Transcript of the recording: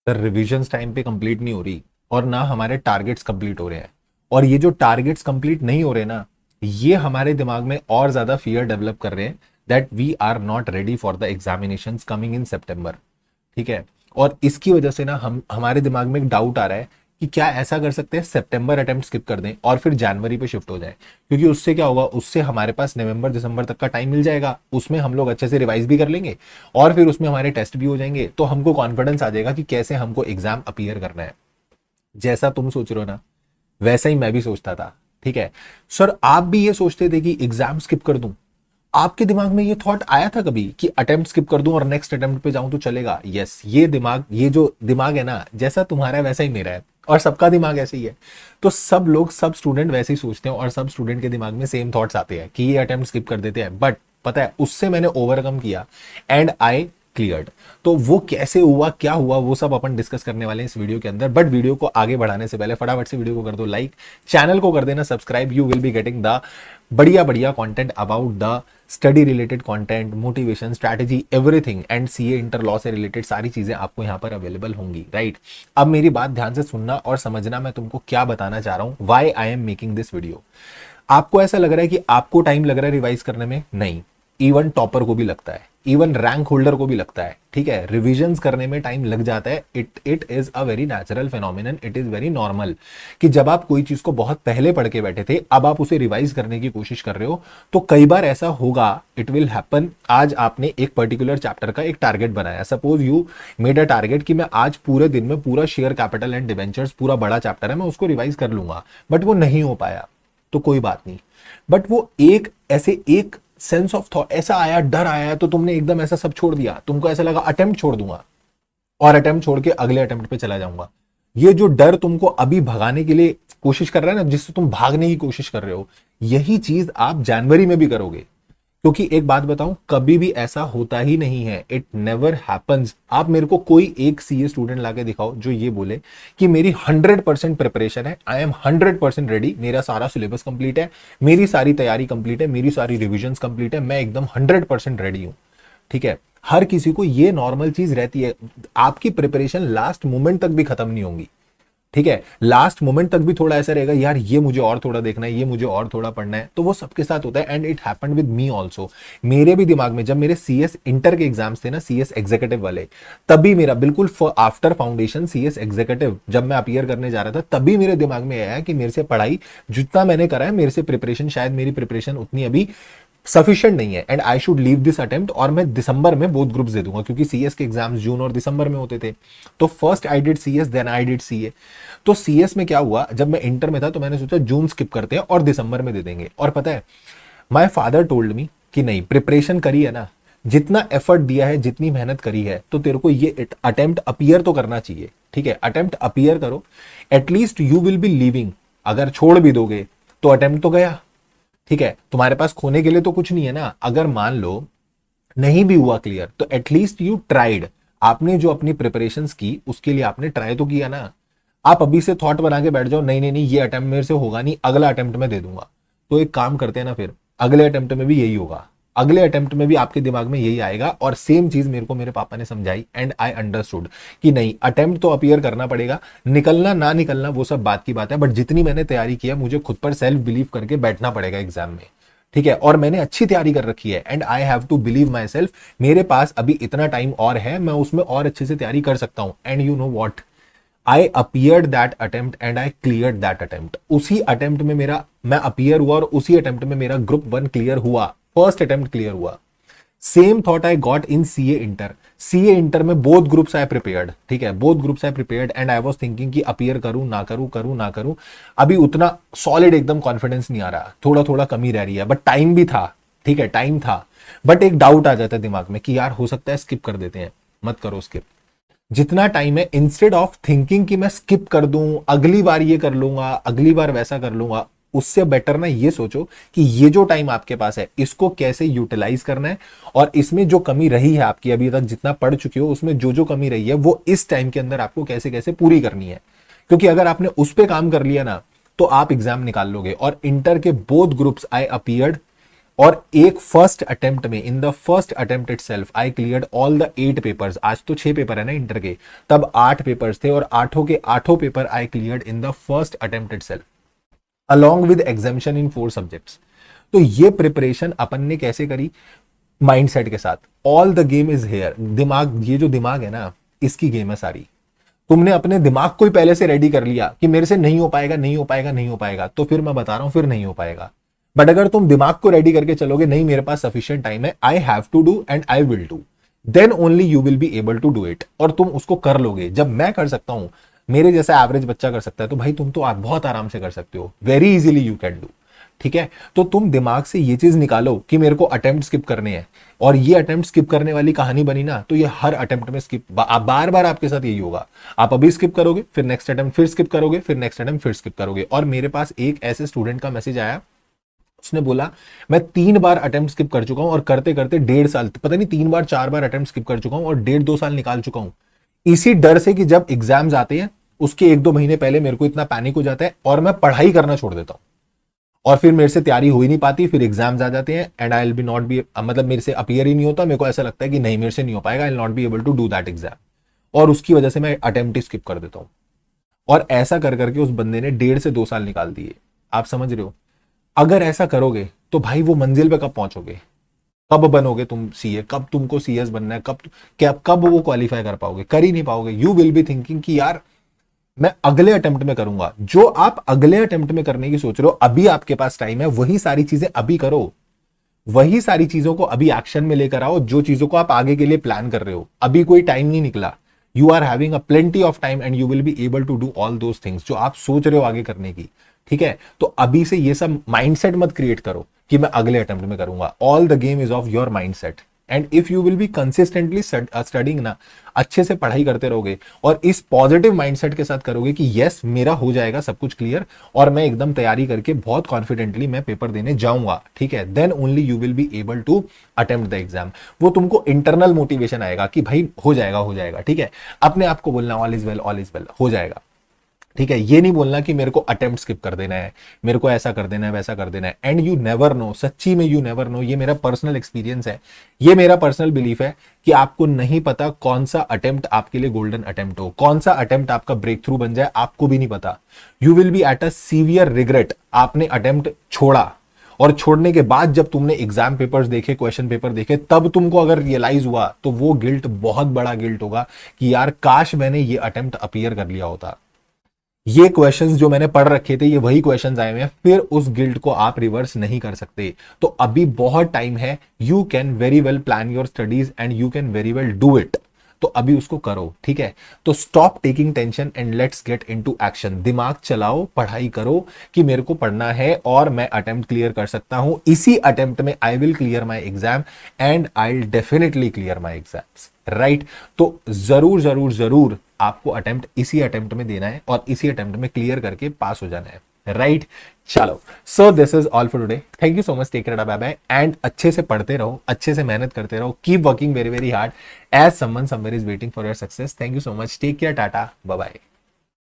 Sir revisions time पे complete नहीं हो रही और ना हमारे टारगेट्स कंप्लीट हो रहे हैं। और ये जो टारगेट्स कंप्लीट नहीं हो रहे ना, ये हमारे दिमाग में और ज्यादा फियर डेवलप कर रहे हैं that we are not ready for the examinations coming in September. ठीक है। और इसकी वजह से ना हम हमारे दिमाग में एक डाउट आ रहा है कि क्या ऐसा कर सकते हैं सितंबर अटेम्प्ट स्किप कर दें और फिर जनवरी पे शिफ्ट हो जाए, क्योंकि उससे क्या होगा, उससे हमारे पास नवंबर दिसंबर तक का टाइम मिल जाएगा, उसमें हम लोग अच्छे से रिवाइज भी कर लेंगे और फिर उसमें हमारे टेस्ट भी हो जाएंगे, तो हमको कॉन्फिडेंस आ जाएगा कि कैसे हमको एग्जाम अपीयर करना है। जैसा तुम सोच रहे हो ना, वैसा ही मैं भी सोचता था। ठीक है। सर आप भी ये सोचते थे कि एग्जाम स्किप कर दूं? आपके दिमाग में ये थॉट आया था कभी कि अटेम्प्ट स्किप कर दूं और नेक्स्ट अटेम्प्ट पे जाऊं तो चलेगा? यस, ये दिमाग, ये जो दिमाग है ना, जैसा तुम्हारा है वैसा ही मेरा है और सबका दिमाग ऐसे ही है। तो सब लोग, सब स्टूडेंट वैसे ही सोचते हैं और सब स्टूडेंट के दिमाग में सेम थॉट्स आते हैं कि ये अटेम्प्ट स्किप कर देते हैं। बट पता है, उससे मैंने ओवरकम किया एंड आई क्लियर्ड। तो वो कैसे हुआ, क्या हुआ, वो सब अपन डिस्कस करने वाले हैं इस वीडियो के अंदर। बट वीडियो को आगे बढ़ाने से पहले फटाफट से वीडियो को कर दो लाइक, चैनल को कर देना subscribe. You will be getting the बढ़िया बढ़िया content about the study related content, motivation, strategy, everything and CA inter law से रिलेटेड सारी चीजें आपको यहाँ पर अवेलेबल होंगी। राइट। अब मेरी बात ध्यान से सुनना और समझना, मैं तुमको क्या बताना चाह रहा हूं, why I am making this video. आपको ऐसा लग रहा है कि आपको टाइम लग रहा है रिवाइज करने में? नहीं, इवन टॉपर को भी लगता है, इवन रैंक होल्डर को भी लगता है। ठीक है, रिविजन्स करने में टाइम लग जाता है। It is a very natural phenomenon, it is very normal कि जब आप कोई चीज को बहुत पहले पढ़ के बैठे थे, अब आप उसे रिवाइज करने की कोशिश कर रहे हो, तो कई बार ऐसा होगा, इट विल हैपन। आज आपने एक पर्टिकुलर चैप्टर का एक टारगेट बनाया, suppose you made a target कि मैं आज पूरे दिन में पूरा शेयर कैपिटल एंड डिवेंचर्स, पूरा बड़ा चैप्टर है, मैं उसको रिवाइज कर लूंगा, बट वो नहीं हो पाया तो कोई बात नहीं। बट वो एक ऐसे एक सेंस ऑफ थॉट ऐसा आया, डर आया, तो तुमने एकदम ऐसा सब छोड़ दिया, तुमको ऐसा लगा अटेम्प्ट छोड़ दूंगा और अटेम्प्ट छोड़ के अगले अटेम्प्ट पे चला जाऊंगा। ये जो डर तुमको अभी भगाने के लिए कोशिश कर रहा है ना, जिससे तुम भागने की कोशिश कर रहे हो, यही चीज आप जनवरी में भी करोगे। क्योंकि एक बात बताऊं, कभी भी ऐसा होता ही नहीं है, इट नेवर हैपन्स। आप मेरे को कोई एक सीए स्टूडेंट लाके दिखाओ जो ये बोले कि मेरी 100% प्रिपरेशन है, आई एम 100% रेडी, मेरा सारा सिलेबस कंप्लीट है, मेरी सारी तैयारी कंप्लीट है, मेरी सारी रिविजन कंप्लीट है, मैं एकदम 100% रेडी हूं। ठीक है। हर किसी को ये नॉर्मल चीज रहती है। आपकी प्रिपरेशन लास्ट मोमेंट तक भी खत्म नहीं होंगी। ठीक है, लास्ट मोमेंट तक भी थोड़ा ऐसा रहेगा, यार ये मुझे और थोड़ा देखना है, ये मुझे और थोड़ा पढ़ना है, तो वो सबके साथ होता है and it happened with me also. मेरे भी दिमाग में जब मेरे सीएस इंटर के एग्जाम्स थे ना, सीएस एग्जीक्यूटिव वाले, तभी मेरा बिल्कुल आफ्टर फाउंडेशन सीएस एग्जीक्यूटिव जब मैं अपीयर करने जा रहा था, तभी मेरे दिमाग में आया कि मेरे से पढ़ाई जितना मैंने करा है, मेरे से प्रिपरेशन, शायद मेरी प्रिपरेशन उतनी अभी सफिशिएंट नहीं है and I should leave this attempt, और मैं दिसंबर में बोथ ग्रुप्स दे दूंगा, क्योंकि सीएस के एग्जाम्स जून और दिसंबर में होते थे। तो first I did CS, then I did CA. तो सीएस में क्या हुआ, जब मैं इंटर में था तो मैंने सोचा जून स्किप करते हैं और दिसंबर में दे देंगे। और पता है, माय फादर टोल्ड मी कि नहीं, प्रिपरेशन करी है ना, जितना एफर्ट दिया है, जितनी मेहनत करी है, तो तेरे को ये अटेम्प्ट अपीयर तो करना चाहिए। ठीक है, अटेम्प्ट अपीयर करो, at least you will B living. अगर छोड़ भी दोगे तो अटेम्प्ट तो गया। ठीक है, तुम्हारे पास खोने के लिए तो कुछ नहीं है ना। अगर मान लो नहीं भी हुआ क्लियर, तो एटलीस्ट यू ट्राइड। आपने जो अपनी प्रिपरेशंस की, उसके लिए आपने ट्राई तो किया ना। आप अभी से थॉट बना के बैठ जाओ, नहीं नहीं नहीं, ये अटेम्प्ट मेरे से होगा नहीं, अगला अटेम्प्ट में दे दूंगा, तो एक काम करते हैं ना, फिर अगले अटेम्प्ट में भी यही होगा, अगले अटेम्प्ट में भी आपके दिमाग में यही आएगा। और सेम चीज मेरे को मेरे पापा ने समझाई एंड आई अंडरस्टूड कि नहीं, अटेम्प्ट तो अपीयर करना पड़ेगा, निकलना ना निकलना वो सब बात की बात है, बट जितनी मैंने तैयारी की है, मुझे खुद पर सेल्फ बिलीव करके बैठना पड़ेगा एग्जाम में। ठीक है, और मैंने अच्छी तैयारी कर रखी है and I have to believe myself. मेरे पास अभी इतना टाइम और है, मैं उसमें और अच्छे से तैयारी कर सकता हूं। And you know what, I appeared that attempt and I cleared that attempt. उसी अटेम्प्ट में मेरा, मैं अपीयर हुआ और उसी अटेम्प्ट में मेरा ग्रुप 1 क्लियर हुआ, फर्स्ट अटेम्प्ट क्लियर हुआ। Same thought I got in CA inter. CA inter में बोथ ग्रुप्स आई प्रिपेयर्ड। ठीक है, both groups I prepared and I was thinking कि अपीयर करूं ना करूं, करूं ना करूं। अभी उतना सॉलिड एकदम कॉन्फिडेंस नहीं आ रहा, थोड़ा थोड़ा कमी रह रही है, बट टाइम भी था। ठीक है, टाइम था, बट एक डाउट आ जाता है दिमाग में कि यार हो सकता है स्किप कर देते हैं। मत करो स्किप। जितना टाइम है, इंस्टेड ऑफ थिंकिंग कि मैं स्किप कर दूं, अगली बार ये कर लूंगा, अगली बार वैसा कर लूंगा, उससे बेटर ना ये सोचो कि ये जो टाइम आपके पास है, इसको कैसे यूटिलाइज करना है, और इसमें जो कमी रही है आपकी, अभी तक जितना पढ़ चुके हो उसमें जो जो कमी रही है, वो इस टाइम के अंदर आपको कैसे कैसे पूरी करनी है। क्योंकि अगर आपने उस पर काम कर लिया ना, तो आप एग्जाम निकाल लोगे। और इंटर के बोथ ग्रुप्स आई अपीयर्ड, और एक फर्स्ट अटेम्प्ट में, इन the first attempt itself I cleared all the 8 papers. आज तो 6 पेपर है ना इंटर के, तब 8 पेपर्स थे और आठों के आठों paper I cleared in the first attempt itself along with exemption in 4 subjects. तो ये प्रिपरेशन अपन ने कैसे करी? माइंडसेट के साथ। All the game is here. दिमाग, ये जो दिमाग है ना, इसकी गेम है सारी। तुमने अपने दिमाग को ही पहले से रेडी कर लिया कि मेरे से नहीं हो पाएगा, नहीं हो पाएगा, नहीं हो पाएगा, तो फिर मैं बता रहा हूं फिर नहीं हो पाएगा। बट अगर तुम दिमाग को रेडी करके चलोगे, नहीं मेरे पास सफिशिएंट टाइम है, I have to do and I will do, then only you will be able to do it, और तुम उसको कर लोगे। जब मैं कर सकता हूं, मेरे जैसा एवरेज बच्चा कर सकता है, तो भाई तुम तो बहुत आराम से कर सकते हो। Very easily you can do. ठीक है, तो तुम दिमाग से ये चीज निकालो कि मेरे को अटेम्प्ट स्किप करने हैं, और ये अटेम्प्ट स्किप करने वाली कहानी बनी ना, तो ये हर अटेम्प्ट में स्किप, बार बार आपके साथ यही होगा। आप अभी स्किप करोगे, फिर नेक्स्ट अटेम्प्ट फिर स्किप करोगे, फिर नेक्स्ट अटेम्प्ट फिर स्किप करोगे। और मेरे पास एक ऐसे स्टूडेंट का मैसेज आया, उसने बोला मैं 3 बार अटेम्प्ट स्किप कर चुका हूं और करते करते 1.5 साल, पता नहीं 3 बार 4 बार अटेम्प्ट स्किप कर चुका हूं और 1.5-2 साल निकाल चुका हूं, इसी डर से कि जब एग्जाम्स आते हैं उसके 1-2 महीने पहले मेरे को इतना पैनिक हो जाता है और मैं पढ़ाई करना छोड़ देता हूं, और फिर मेरे से तैयारी हो ही नहीं पाती, फिर एग्जाम्स आ जाते हैं and I will be not be, मतलब मेरे से अपीयर ही नहीं होता, मेरे को ऐसा लगता है कि नहीं मेरे से नहीं हो पाएगा, I will not be able to do that exam, और उसकी वजह से मैं अटेम्प्ट ही स्किप कर देता हूं। और ऐसा कर करके उस बंदे ने 1.5 से 2 साल निकाल दिए। आप समझ रहे हो? अगर ऐसा करोगे तो भाई वो मंजिल पे कब पहुंचोगे? कब बनोगे तुम सीए? कब तुमको सीएस बनना है? कब वो क्वालिफाई कर पाओगे? कर ही नहीं पाओगे। यू विल बी थिंकिंग कि यार मैं अगले अटेम्प्ट में करूंगा। जो आप अगले अटेम्प्ट में करने की सोच रहे हो, अभी आपके पास टाइम है, वही सारी चीजें अभी करो, वही सारी चीजों को अभी एक्शन में लेकर आओ, जो चीजों को आप आगे के लिए प्लान कर रहे हो। अभी कोई टाइम नहीं निकला, you are having a plenty of time and you will be able to do all those things जो आप सोच रहे हो आगे करने की। ठीक है, तो अभी से ये सब माइंडसेट मत क्रिएट करो कि मैं अगले अटेम्प्ट में करूंगा। All the game is of your mindset, and if you will B consistently studying ना, अच्छे से पढ़ाई करते रहोगे और इस पॉजिटिव माइंडसेट के साथ करोगे कि यस मेरा हो जाएगा सब कुछ क्लियर, और मैं एकदम तैयारी करके बहुत कॉन्फिडेंटली मैं पेपर देने जाऊंगा, ठीक है, then only you will be able to attempt the exam. वो तुमको इंटरनल मोटिवेशन आएगा कि भाई हो जाएगा, हो जाएगा। ठीक है, अपने आप को बोलना all is well, all is well, हो जाएगा। ठीक है, ये नहीं बोलना कि मेरे को अटेम्प्ट स्किप कर देना है, मेरे को ऐसा कर देना है, वैसा कर देना है। एंड यू नेवर नो, सच्ची में यू नेवर नो, ये मेरा पर्सनल एक्सपीरियंस है, ये मेरा पर्सनल बिलीफ है कि आपको नहीं पता कौन सा अटेम्प्ट आपके लिए गोल्डन अटेम्प्ट हो, कौन सा अटेम्प्ट आपका ब्रेक थ्रू बन जाए, आपको भी नहीं पता। You will B at a severe regret. आपने अटेम्प्ट छोड़ा, और छोड़ने के बाद जब तुमने एग्जाम पेपर्स देखे, क्वेश्चन पेपर देखे, तब तुमको अगर रियलाइज हुआ तो वो गिल्ट बहुत बड़ा गिल्ट होगा कि यार काश मैंने ये अटेम्प्ट अपीयर कर लिया होता। ये क्वेश्चंस जो मैंने पढ़ रखे थे, ये वही क्वेश्चंस आए हुए हैं, फिर उस गिल्ट को आप रिवर्स नहीं कर सकते। तो अभी बहुत टाइम है, you can very well plan your studies and you can very well do it. तो अभी उसको करो। ठीक है, तो stop taking tension and let's get into action. दिमाग चलाओ, पढ़ाई करो कि मेरे को पढ़ना है और मैं अटेम्प्ट क्लियर कर सकता हूं, इसी अटेम्प्ट में I will clear my exam and I will definitely clear my exams. Right, तो जरूर जरूर जरूर आपको अटेम्प्ट इसी अटेम्प्ट में देना है और इसी अटेम्प्ट में क्लियर करके पास हो जाना है। राइट, चलो, so this is all for today. Thank you so much, take care, bye bye, and अच्छे से पढ़ते रहो, अच्छे से मेहनत करते रहो, keep working very very hard as someone somewhere is waiting for your success. Thank you so much, take care, tata, bye bye.